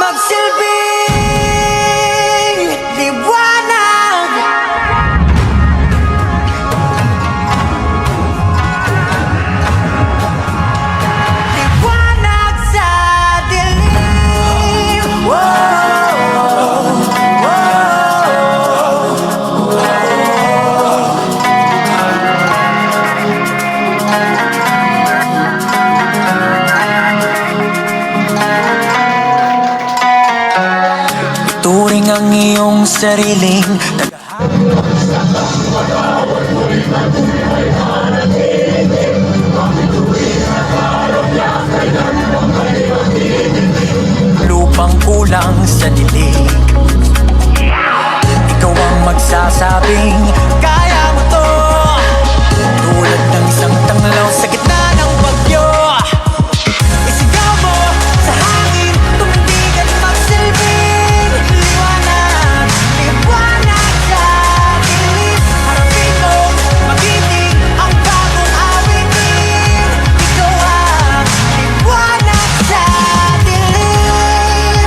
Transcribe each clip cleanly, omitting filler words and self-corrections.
magsilbing liwanag. Liwanag sa dilim. Turing ang iyong sariling lupang kulang sa dilig. Ikaw ang magsasabing kaya mo to, tulad ng isang tanglaw sa gitna ng bagyo. Isigaw mo sa hangin, tumindig at magsilbing liwanag. Liwanag sa dilim. Harapin mo, magiting ang bagong awitin. Ikaw ang liwanag sa dilim.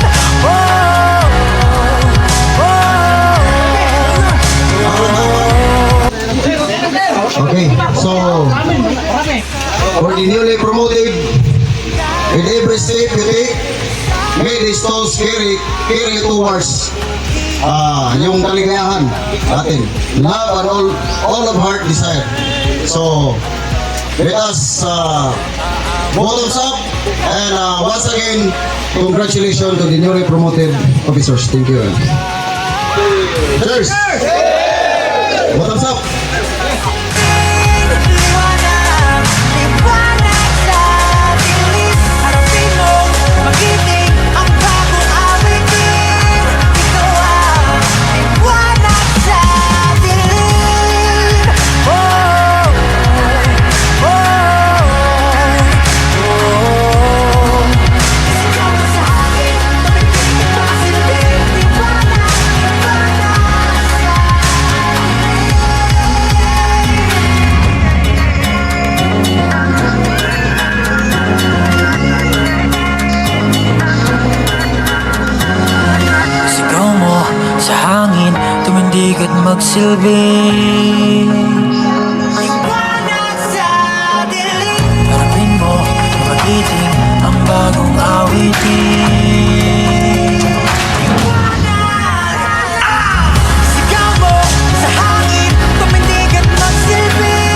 Okay, so for the newly promoted, with every step you take, may the stones carry towards yung kaligayahan natin. Love and all of heart desire. So, let us bottoms up and once again, congratulations to the newly promoted officers. Thank you. Cheers! Bottoms up! Liwanag, liwanag sa dilim. Harapin mo, magiting ang bagong awitin. Ikaw ang liwanag sa dilim. Isigaw mo sa akin, tumitig at magsilbing liwanag, liwanag sa sigaw mo sa hangin, tumindig at magsilbing liwanag sa dilim. Harapin mo, magiting ang bagong awitin. Liwanag, sigaw mo sa hangin, tumindig at magsilbing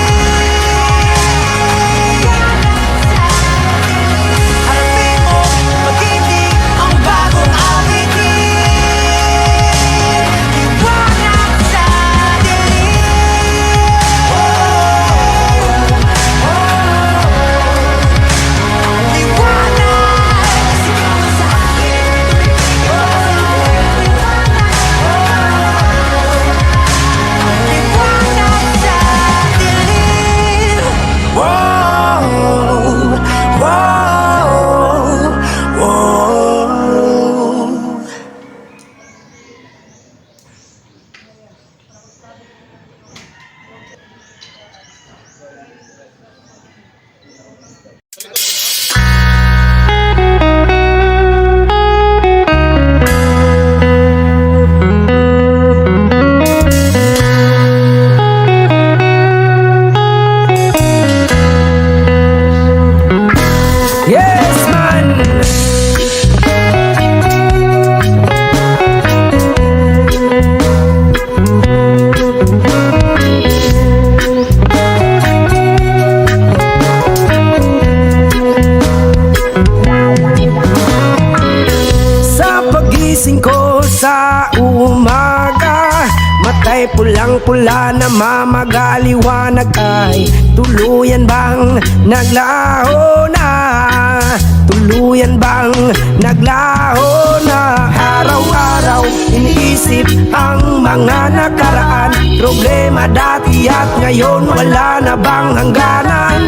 harapin mo, magiting ang bagong awitin. Liwanag sa dilim. Liwanag, sigaw mo sa akin, tumitig at liwanag sa dilim. Wow, wow, wow. Yes, man. Sa pagising ko sa umaga, matay pulang-pula na mamagaliwanag ay tuluyan bang naglaho na? Tuluyan bang naglaho na? Araw-araw iniisip ang mga nakaraan, problema dati at ngayon wala na bang hangganan?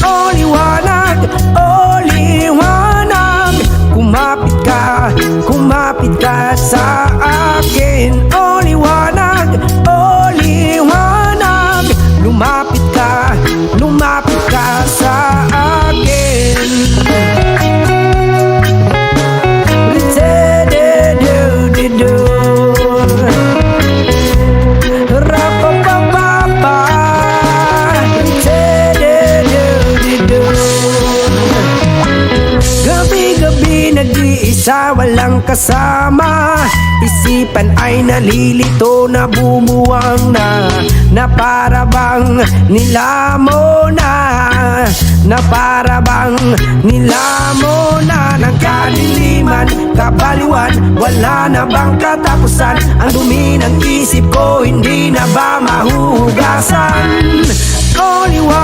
O liwanag, o liwanag, kumapit ka sa akin. O liwanag, lumapit ka sa akin. sa walang kasama. Isipan ay nalilito na bumuwang na para bang nilamo na para bang nilamo na ng kadiliman, kabaliwan, wala na bang katapusan? Ang dumi ng isip ko hindi na ba mahuhugasan? Only one